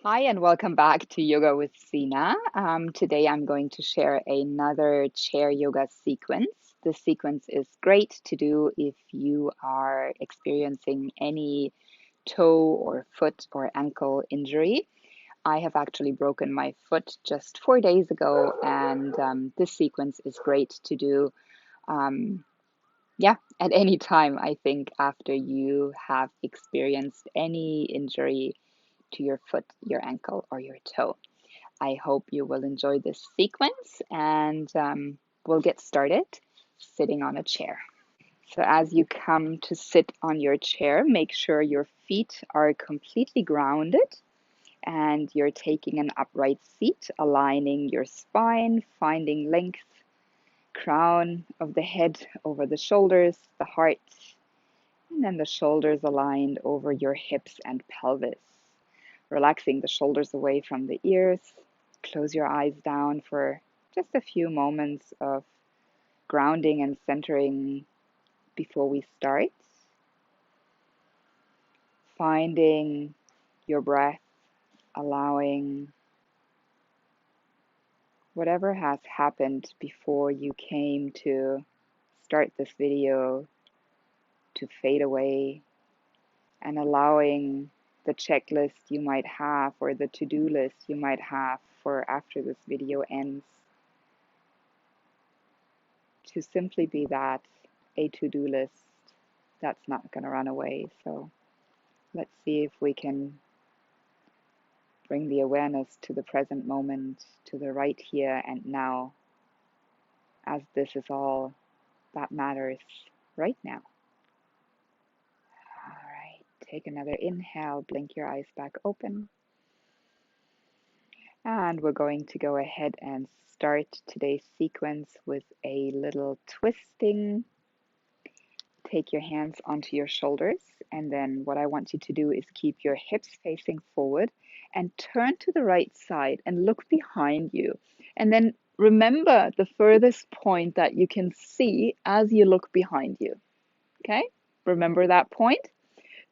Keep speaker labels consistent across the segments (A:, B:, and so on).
A: Hi, and welcome back to Yoga with Sina. Today I'm going to share another chair yoga sequence. This sequence is great to do if you are experiencing any toe or foot or ankle injury. I have actually broken my foot just 4 days ago, and this sequence is great to do. Um, yeah, at any time, I think, after you have experienced any injury to your foot, your ankle, or your toe. I hope you will enjoy this sequence and we'll get started sitting on a chair. So, as you come to sit on your chair, make sure your feet are completely grounded and you're taking an upright seat, aligning your spine, finding length, crown of the head over the shoulders, the heart, and then the shoulders aligned over your hips and pelvis. Relaxing the shoulders away from the ears. Close your eyes down for just a few moments of grounding and centering before we start. Finding your breath, allowing whatever has happened before you came to start this video to fade away, and allowing the checklist you might have or the to-do list you might have for after this video ends to simply be that, a to-do list that's not going to run away. So let's see if we can bring the awareness to the present moment, to the right here and now, as this is all that matters right now. All right, take another inhale, blink your eyes back open. And we're going to go ahead and start today's sequence with a little twisting. Take your hands onto your shoulders, and then what I want you to do is keep your hips facing forward and turn to the right side and look behind you. And then remember the furthest point that you can see as you look behind you. Okay? Remember that point?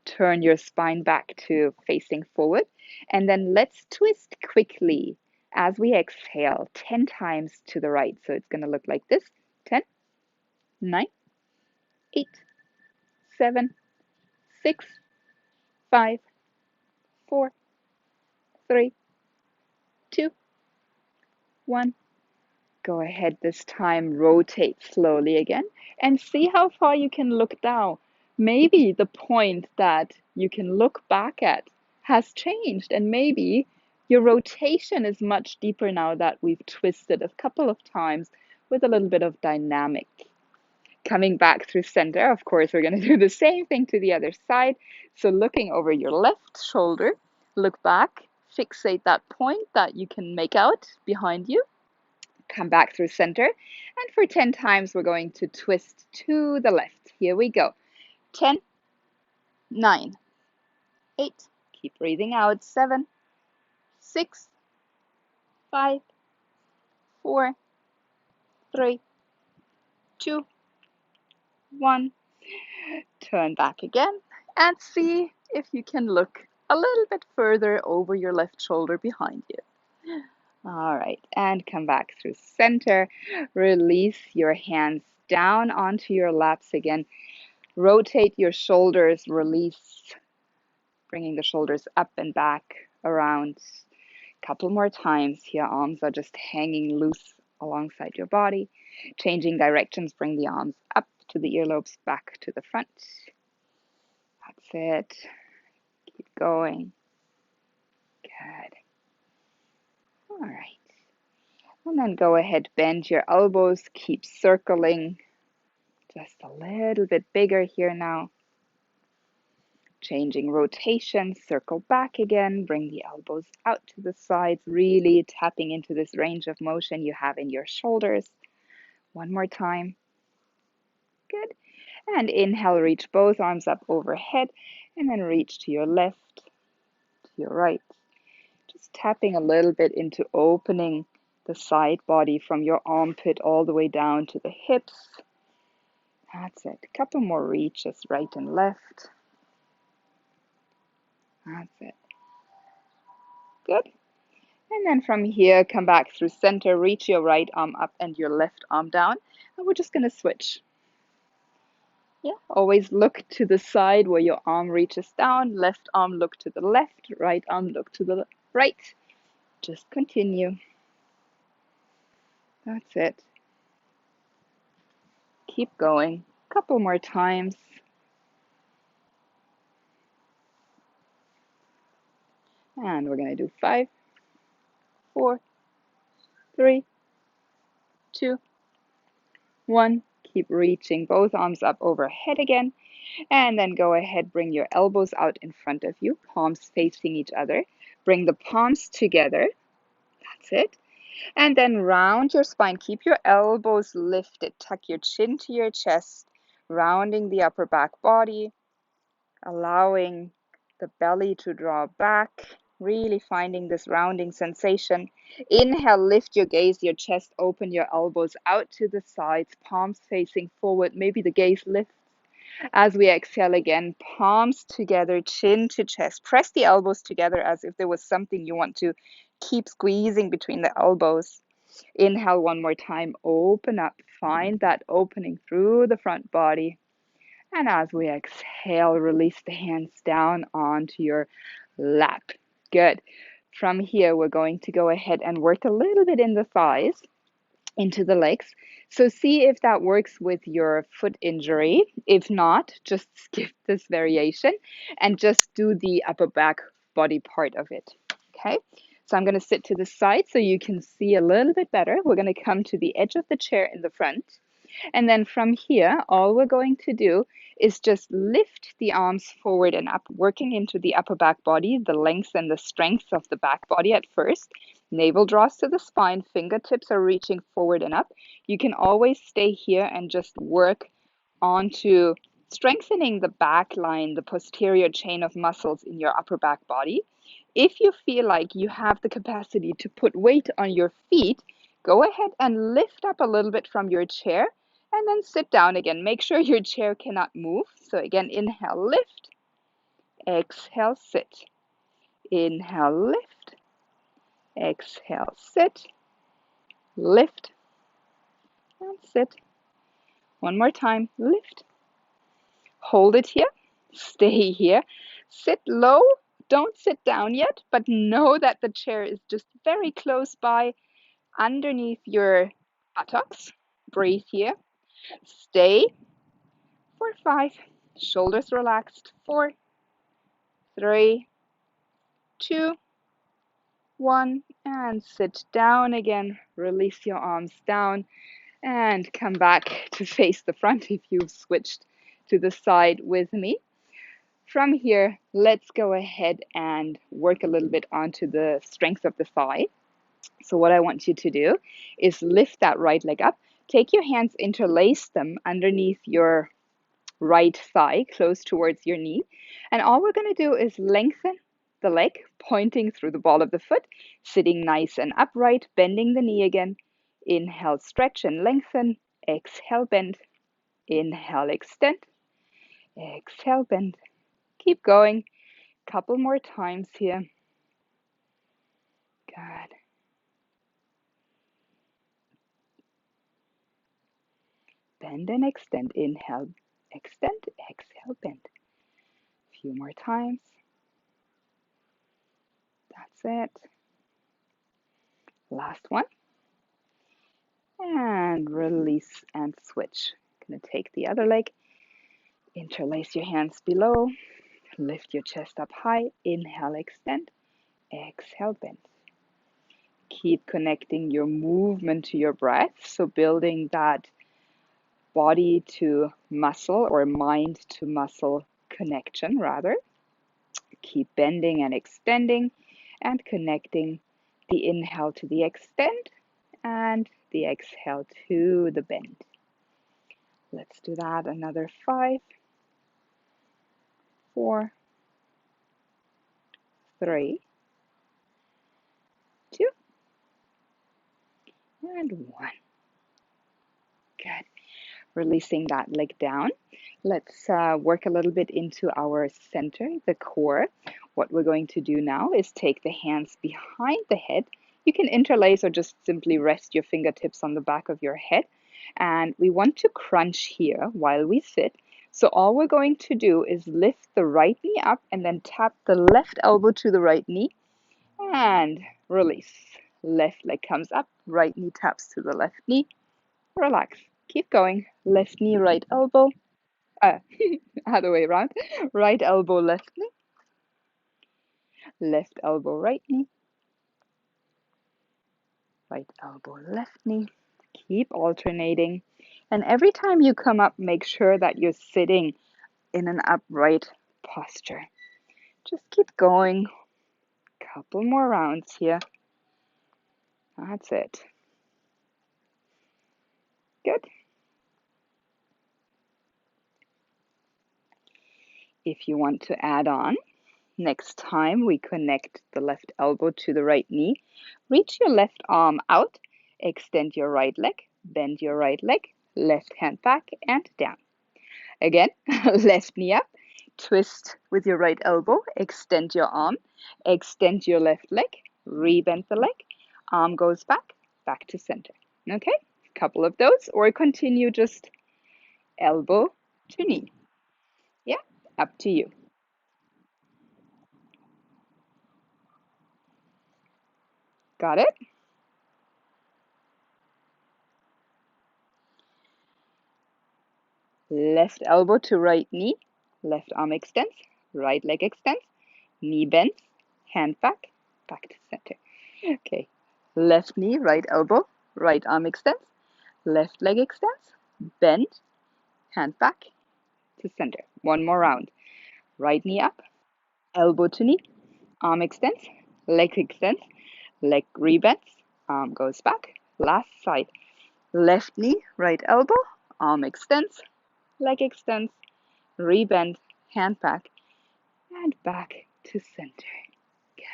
A: Turn your spine back to facing forward, and then let's twist quickly as we exhale 10 times to the right. So it's going to look like this: 10, 9, 8, 7, 6, 5, 4, 3, 2, 1. Go ahead this time, rotate slowly again, and see how far you can look now. Maybe the point that you can look back at has changed, and maybe your rotation is much deeper now that we've twisted a couple of times with a little bit of dynamic. Coming back through center, of course, we're going to do the same thing to the other side. So looking over your left shoulder, look back, fixate that point that you can make out behind you. Come back through center. And for 10 times, we're going to twist to the left. Here we go. 10, 9, 8. Keep breathing out. 7, 6, 5, 4, 3, 2, 1. Turn back again and see if you can look a little bit further over your left shoulder behind you. All right, and come back through center. Release your hands down onto your laps again. Rotate your shoulders, release, bringing the shoulders up and back around. A couple more times here. Arms are just hanging loose alongside your body. Changing directions, bring the arms up to the earlobes, back to the front. That's it. Keep going. Good. All right. And then go ahead, bend your elbows, keep circling. Just a little bit bigger here now. Changing rotation, circle back again, bring the elbows out to the sides, really tapping into this range of motion you have in your shoulders. One more time. Good. And inhale, reach both arms up overhead, and then reach to your left, to your right. Just tapping a little bit into opening the side body from your armpit all the way down to the hips. That's it. A couple more reaches, right and left. That's it. Good. And then from here, come back through center, reach your right arm up and your left arm down. And we're just going to switch. Yeah, always look to the side where your arm reaches down. Left arm look to the left, right arm look to the right. Just continue. That's it. Keep going. Couple more times. And we're going to do 5, 4, 3, 2, 1. Keep reaching both arms up overhead again. And then go ahead, bring your elbows out in front of you, palms facing each other. Bring the palms together. That's it. And then round your spine. Keep your elbows lifted. Tuck your chin to your chest, rounding the upper back body, allowing the belly to draw back, really finding this rounding sensation. Inhale, lift your gaze, your chest open, your elbows out to the sides, palms facing forward. Maybe the gaze lifts. As we exhale again, palms together, chin to chest. Press the elbows together as if there was something you want to keep squeezing between the elbows. Inhale one more time, open up, find that opening through the front body. And as we exhale, release the hands down onto your lap. Good. From here, we're going to go ahead and work a little bit in the thighs, into the legs. So see if that works with your foot injury. If not, just skip this variation and just do the upper back body part of it. Okay, so I'm going to sit to the side so you can see a little bit better. We're going to come to the edge of the chair in the front. And then from here, all we're going to do is just lift the arms forward and up, working into the upper back body, the length and the strength of the back body at first. Navel draws to the spine, fingertips are reaching forward and up. You can always stay here and just work onto strengthening the back line, the posterior chain of muscles in your upper back body. If you feel like you have the capacity to put weight on your feet, go ahead and lift up a little bit from your chair and then sit down again. Make sure your chair cannot move. So again, inhale, lift, exhale, sit. Inhale, lift, exhale, sit, lift, and sit. One more time, lift. Hold it here, stay here, sit low, don't sit down yet, but know that the chair is just very close by underneath your buttocks. Breathe here, stay for 5, shoulders relaxed, 4, 3, 2, 1, and sit down again. Release your arms down and come back to face the front if you've switched to the side with me. From here, let's go ahead and work a little bit onto the strength of the thigh. So what I want you to do is lift that right leg up. Take your hands, interlace them underneath your right thigh, close towards your knee. And all we're going to do is lengthen the leg, pointing through the ball of the foot, sitting nice and upright, bending the knee again. Inhale, stretch and lengthen. Exhale, bend. Inhale, extend. Exhale, bend. Keep going. Couple more times here. Good. Bend and extend. Inhale, extend. Exhale, bend. A few more times. That's it. Last one. And release and switch. Gonna take the other leg. Interlace your hands below. Lift your chest up high. Inhale, extend. Exhale, bend. Keep connecting your movement to your breath. So building that body to muscle or mind to muscle connection rather. Keep bending and extending and connecting the inhale to the extend and the exhale to the bend. Let's do that another 5, 4, 3, 2, and 1. Good. Releasing that leg down. Let's work a little bit into our center, the core. What we're going to do now is take the hands behind the head. You can interlace or just simply rest your fingertips on the back of your head. And we want to crunch here while we sit. So all we're going to do is lift the right knee up and then tap the left elbow to the right knee and release. Left leg comes up, right knee taps to the left knee. Relax. Keep going. Left knee, right elbow. Other way around. Right elbow, left knee. Left elbow, right knee. Right elbow, left knee. Keep alternating. And every time you come up, make sure that you're sitting in an upright posture. Just keep going. Couple more rounds here. That's it. Good. If you want to add on, next time we connect the left elbow to the right knee, reach your left arm out, extend your right leg, bend your right leg, left hand back and down. Again, left knee up, twist with your right elbow, extend your arm, extend your left leg, rebend the leg, arm goes back, back to center. Okay, a couple of those, or continue just elbow to knee. Yeah, up to you. Got it? Left elbow to right knee, left arm extends, right leg extends, knee bends, hand back, back to center. Okay, left knee, right elbow, right arm extends, left leg extends, bend, hand back to center. One more round. Right knee up, elbow to knee, arm extends, leg extends, leg rebends, arm goes back. Last side. Left knee, right elbow, arm extends, leg extends, rebend, hand back, and back to center. Good.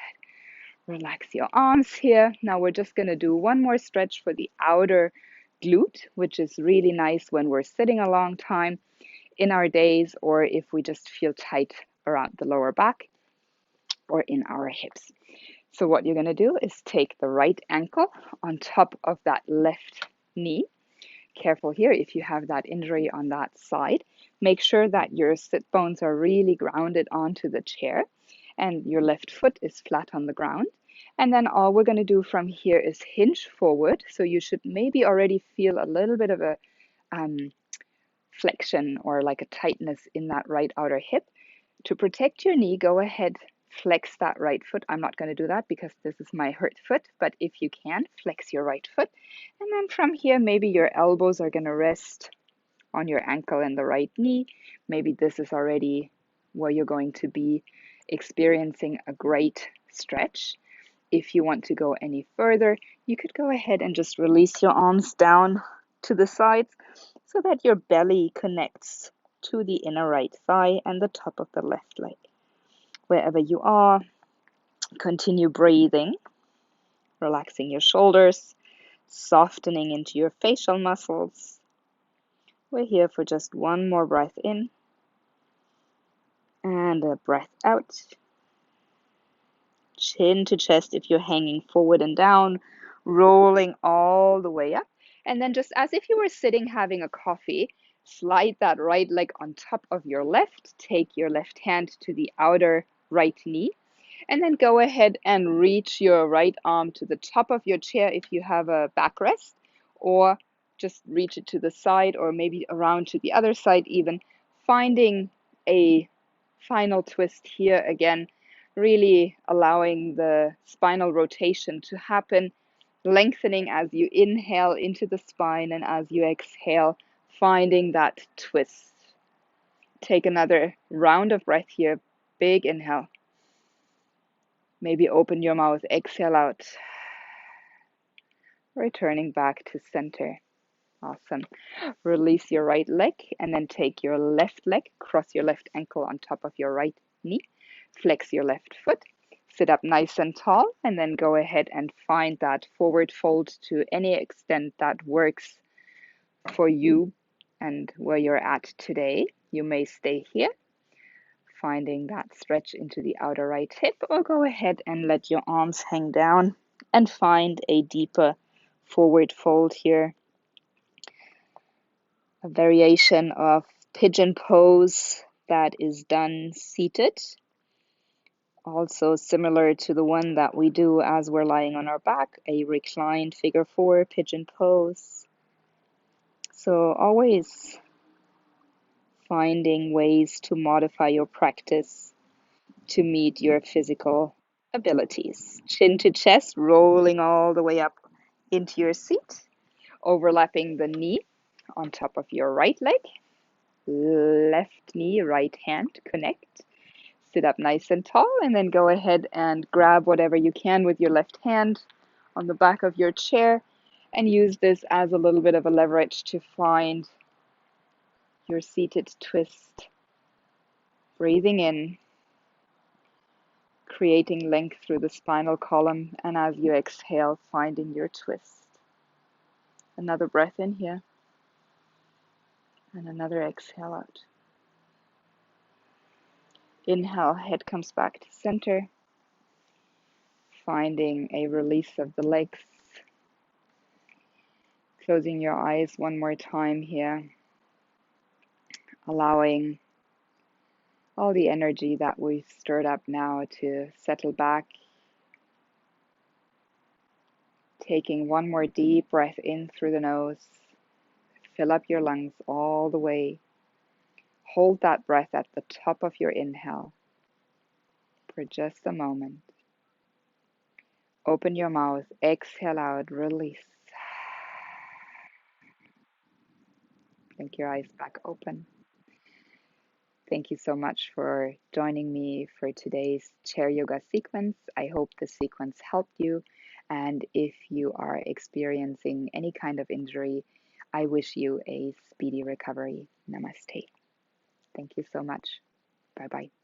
A: Relax your arms here. Now we're just going to do one more stretch for the outer glute, which is really nice when we're sitting a long time in our days or if we just feel tight around the lower back or in our hips. So what you're going to do is take the right ankle on top of that left knee. Careful here if you have that injury on that side. Make sure that your sit bones are really grounded onto the chair and your left foot is flat on the ground. And then all we're going to do from here is hinge forward. So you should maybe already feel a little bit of a flexion or like a tightness in that right outer hip. To protect your knee, go ahead, flex that right foot. I'm not going to do that because this is my hurt foot, but if you can, flex your right foot. And then from here, maybe your elbows are going to rest on your ankle and the right knee. Maybe this is already where you're going to be experiencing a great stretch. If you want to go any further, you could go ahead and just release your arms down to the sides so that your belly connects to the inner right thigh and the top of the left leg. Wherever you are, continue breathing, relaxing your shoulders, softening into your facial muscles. We're here for just one more breath in and a breath out. Chin to chest if you're hanging forward and down, rolling all the way up. And then just as if you were sitting having a coffee, slide that right leg on top of your left. Take your left hand to the outer right knee. And then go ahead and reach your right arm to the top of your chair if you have a backrest, or just reach it to the side or maybe around to the other side even, finding a final twist here again, really allowing the spinal rotation to happen, lengthening as you inhale into the spine and as you exhale, finding that twist. Take another round of breath here. Big inhale. Maybe open your mouth, exhale out. Returning back to center. Awesome. Release your right leg and then take your left leg, cross your left ankle on top of your right knee, flex your left foot, sit up nice and tall, and then go ahead and find that forward fold to any extent that works for you and where you're at today. You may stay here. finding that stretch into the outer right hip, or go ahead and let your arms hang down and find a deeper forward fold here. A variation of pigeon pose that is done seated. Also similar to the one that we do as we're lying on our back, a reclined figure four pigeon pose. So always finding ways to modify your practice to meet your physical abilities. Chin to chest, rolling all the way up into your seat, overlapping the knee on top of your right leg. Left knee, right hand, connect. Sit up nice and tall, and then go ahead and grab whatever you can with your left hand on the back of your chair and use this as a little bit of a leverage to find your seated twist. Breathing in, creating length through the spinal column, and as you exhale, finding your twist. Another breath in here, and another exhale out. Inhale, head comes back to center, finding a release of the legs. Closing your eyes one more time here, allowing all the energy that we've stirred up now to settle back. Taking one more deep breath in through the nose. Fill up your lungs all the way. Hold that breath at the top of your inhale for just a moment. Open your mouth, exhale out, release. Blink your eyes back open. Thank you so much for joining me for today's chair yoga sequence. I hope the sequence helped you. And if you are experiencing any kind of injury, I wish you a speedy recovery. Namaste. Thank you so much. Bye bye.